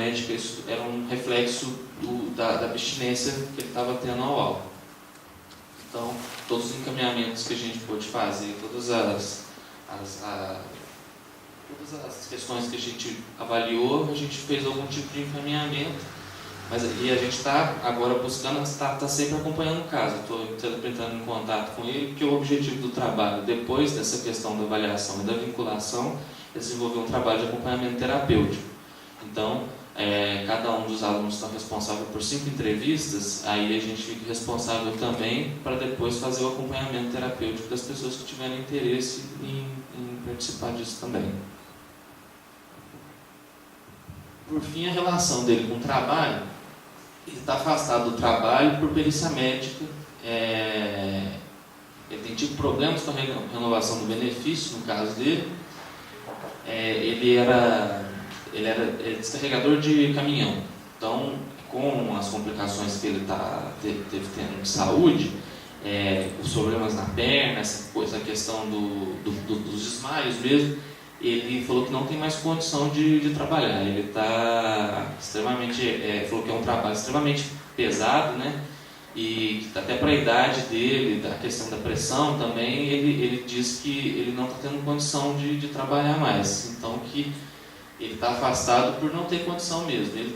médica, isso era um reflexo da abstinência que ele estava tendo ao álcool. Então, todos os encaminhamentos que a gente pôde fazer, todas as questões que a gente avaliou, a gente fez algum tipo de encaminhamento. E a gente está agora buscando, está sempre acompanhando o caso. Estou entrando em contato com ele, porque o objetivo do trabalho, depois dessa questão da avaliação e da vinculação, é desenvolver um trabalho de acompanhamento terapêutico. Então, cada um dos alunos está responsável por 5 entrevistas, aí a gente fica responsável também para depois fazer o acompanhamento terapêutico das pessoas que tiverem interesse em participar disso também. Por fim, a relação dele com o trabalho. Ele está afastado do trabalho por perícia médica. Ele tem tido problemas com a renovação do benefício, no caso dele. Ele era descarregador de caminhão. Então, com as complicações que ele teve tendo de saúde, os problemas na perna, essa questão dos desmaios mesmo, ele falou que não tem mais condição de trabalhar. Ele está extremamente, falou que é um trabalho extremamente pesado, né? E até para a idade dele, da questão da pressão também, ele diz que ele não está tendo condição de trabalhar mais. Então, que ele está afastado por não ter condição mesmo.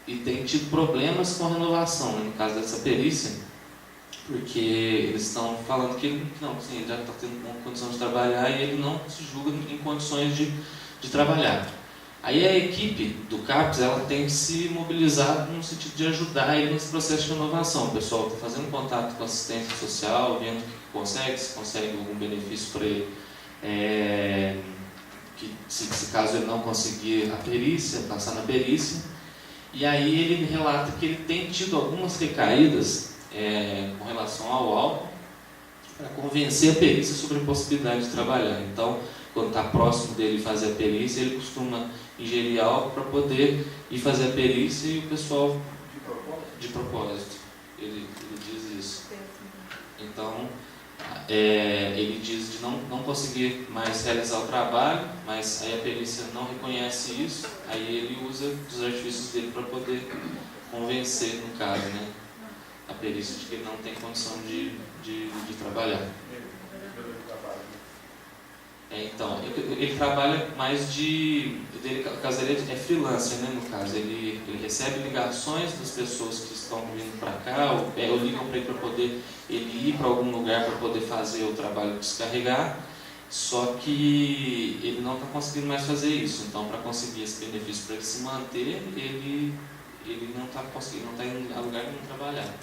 E tem tido problemas com a renovação, né, no caso dessa perícia, porque eles estão falando que ele já está tendo uma condição de trabalhar e ele não se julga em condições de trabalhar. Aí a equipe do CAPES, ela tem que se mobilizar no sentido de ajudar ele nesse processo de renovação. O pessoal está fazendo contato com a assistência social, vendo o que se consegue algum benefício para ele. Se caso ele não conseguir a perícia, passar na perícia. E aí ele relata que ele tem tido algumas recaídas com relação ao álcool, para convencer a perícia sobre a impossibilidade de trabalhar. Então, quando está próximo dele fazer a perícia, ele costuma ingerir álcool para poder ir fazer a perícia, e o pessoal de propósito. Ele diz isso. Então, ele diz de não conseguir mais realizar o trabalho, mas aí a perícia não reconhece isso, aí ele usa dos artifícios dele para poder convencer, no caso, né, a perícia de que ele não tem condição de trabalhar. Então, ele trabalha mais o caso dele é freelancer, né, no caso. Ele recebe ligações das pessoas que estão vindo para cá, ou ligam para ele para poder ele ir para algum lugar para poder fazer o trabalho de descarregar, só que ele não está conseguindo mais fazer isso. Então, para conseguir esse benefício, para ele se manter, ele não está conseguindo, não está indo a lugar nenhum trabalhar, né?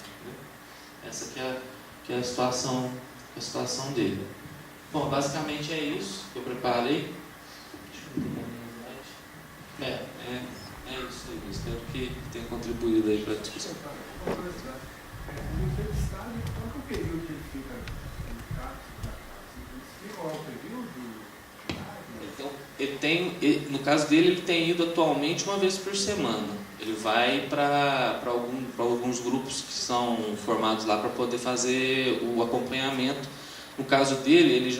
Essa que é a situação dele. Bom, basicamente é isso que eu preparei. É isso aí. Espero que tenha contribuído aí para a discussão. No entrevistado, qual é o período que ele fica no CAPES? Qual é o período? No caso dele, ele tem ido atualmente uma vez por semana. Ele vai para alguns grupos que são formados lá para poder fazer o acompanhamento. No caso dele,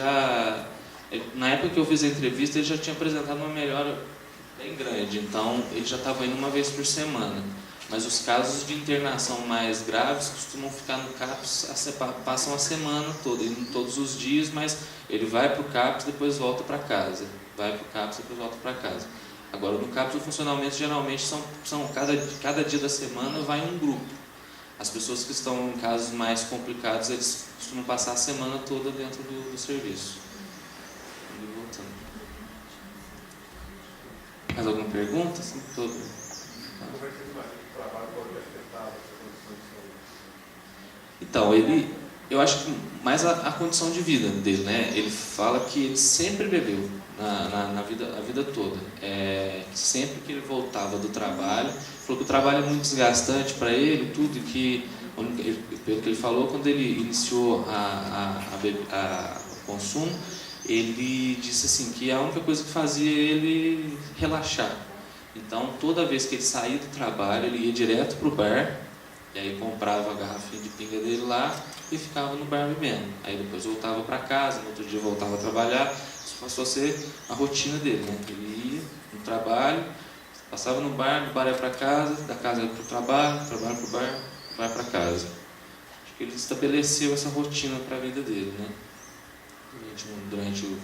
na época que eu fiz a entrevista, ele já tinha apresentado uma melhora bem grande. Então, ele já estava indo uma vez por semana. Mas os casos de internação mais graves costumam ficar no CAPES, passam a semana toda, indo todos os dias, mas ele vai para o CAPES e depois volta para casa. Vai para o CAPES e depois volta para casa. Agora, no CAPES, o funcionamento geralmente são cada dia da semana vai um grupo. As pessoas que estão em casos mais complicados, eles costumam passar a semana toda dentro do serviço. Mais alguma pergunta? Sim, então, eu acho que mais a condição de vida dele, né? Ele fala que ele sempre bebeu a vida toda. Sempre que ele voltava do trabalho, falou que o trabalho é muito desgastante para ele, tudo, e que, pelo que ele falou, quando ele iniciou o consumo, ele disse assim, que a única coisa que fazia ele relaxar. Então, toda vez que ele saía do trabalho, ele ia direto para o bar, e aí comprava a garrafinha de pinga dele lá e ficava no bar bebendo. Aí depois voltava para casa, no outro dia voltava a trabalhar. Isso passou a ser a rotina dele, né? Ele ia no trabalho, Passava no bar, do bar ia para casa, da casa ia para o trabalho para o bar, vai para casa. Acho que ele estabeleceu essa rotina para a vida dele, né? Durante um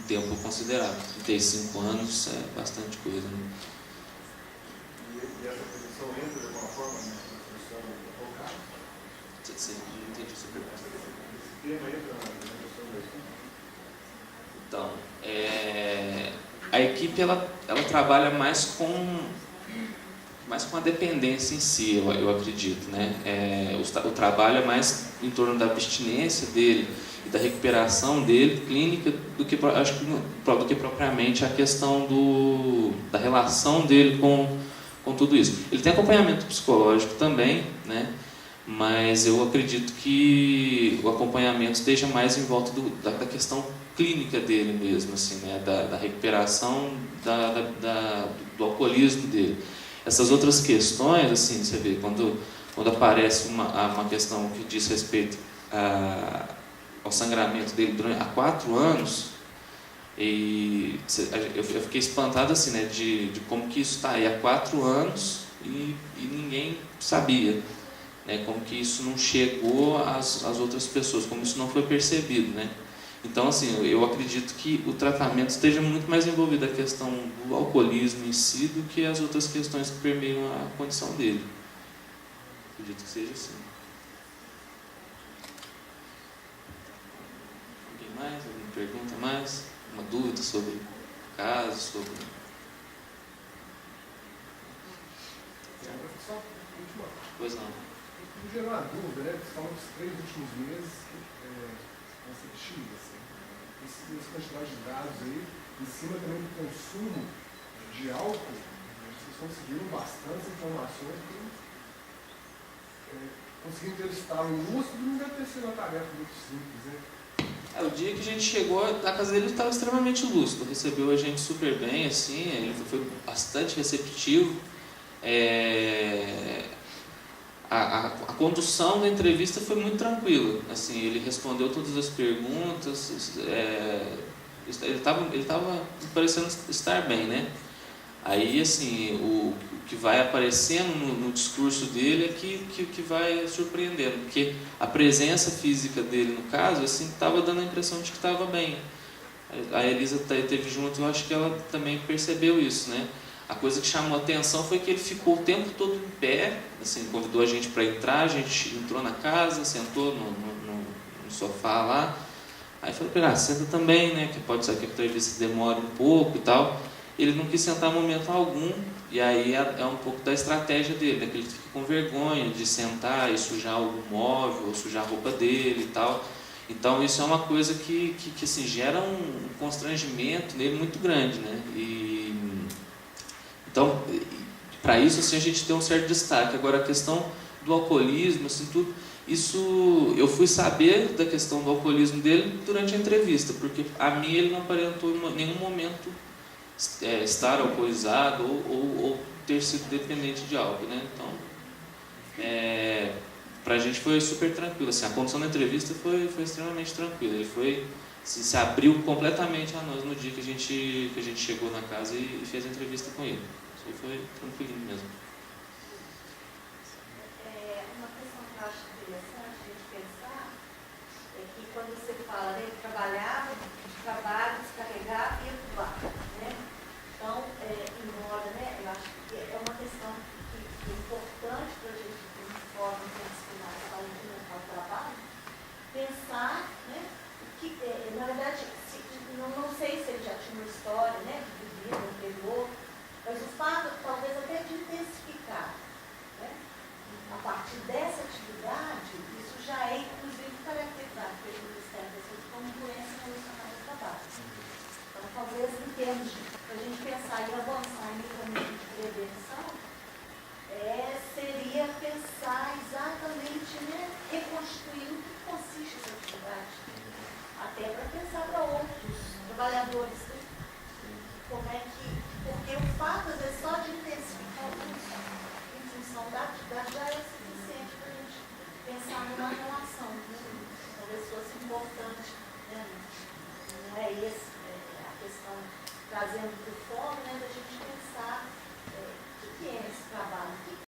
tempo considerável. 35 anos é bastante coisa, né? E essa posição entra de alguma forma na função do advogado? Você não entendi essa pergunta. Esse tema entra na função da equipe? Então, a equipe ela trabalha mais com a dependência em si, eu acredito, né? O trabalho é mais em torno da abstinência dele e da recuperação dele, clínica, do que propriamente a questão da relação dele com tudo isso. Ele tem acompanhamento psicológico também, né? Mas eu acredito que o acompanhamento esteja mais em volta da questão clínica dele mesmo, assim, né? Da recuperação do alcoolismo dele. Essas outras questões, assim, você vê, quando aparece uma questão que diz respeito ao sangramento dele há 4 anos, e eu fiquei espantado, assim, né, de como que isso está aí há 4 anos e ninguém sabia, né, como que isso não chegou às outras pessoas, como isso não foi percebido, né. Então, assim, eu acredito que o tratamento esteja muito mais envolvido a questão do alcoolismo em si do que as outras questões que permeiam a condição dele. Acredito que seja assim. Alguém mais? Alguma pergunta mais? Uma dúvida sobre o caso, sobre... Só última. Pois não. Me gerou uma dúvida, né? Principalmente os 3 últimos meses, essa bexiga, assim. Essa quantidade de dados aí, em cima também do consumo de álcool, vocês conseguiram bastantes informações que conseguiram ter o estado lúcido, não deve ter sido uma tarefa muito simples, né? O dia que a gente chegou, a casa dele estava extremamente lúcido, recebeu a gente super bem, assim, ele foi bastante receptivo. A condução da entrevista foi muito tranquila, assim, ele respondeu todas as perguntas, ele estava parecendo estar bem, né? Aí, assim, o que vai aparecendo no discurso dele é que vai surpreendendo, porque a presença física dele, no caso, assim, estava dando a impressão de que estava bem. A Elisa esteve junto, eu acho que ela também percebeu isso, né? A coisa que chamou a atenção foi que ele ficou o tempo todo em pé, assim, convidou a gente para entrar, a gente entrou na casa, sentou no sofá lá. Aí falei para ele, senta também, né, que pode ser que a entrevista demore um pouco e tal. Ele não quis sentar em momento algum, e aí é um pouco da estratégia dele, né, que ele fica com vergonha de sentar e sujar o móvel, ou sujar a roupa dele e tal. Então isso é uma coisa que assim, gera um constrangimento nele muito grande, né? Então, para isso, assim, a gente tem um certo destaque. Agora, a questão do alcoolismo, assim, tudo, isso eu fui saber da questão do alcoolismo dele durante a entrevista, porque a mim ele não aparentou em nenhum momento estar alcoolizado ou ter sido dependente de álcool, né? Então, para a gente foi super tranquilo. Assim, a condição da entrevista foi extremamente tranquila. Ele se abriu completamente a nós no dia que a gente chegou na casa e fez a entrevista com ele. Isso foi tranquilinho mesmo. Uma questão que eu acho interessante a gente pensar é que quando você fala, né, ele trabalhava, de trabalho, descarregava e ia para o bar, né? Então, embora, né, eu acho que é uma questão que é importante para a gente, de forma interdisciplinar, saúde mental do trabalho, pensar, né, que, na verdade, não sei se ele já tinha uma história, né, de vida anterior, mas o fato, talvez até de intensificar, né, a partir dessa atividade, isso já é, inclusive, caracterizado pelo Ministério da Saúde como doença relacionada ao trabalho. Então, talvez, em termos de a gente pensar e avançar em mecanismo de prevenção, seria pensar exatamente, né, reconstruir o que consiste essa atividade, até para pensar para outros trabalhadores, né? Como é que, porque o fato, às vezes, só de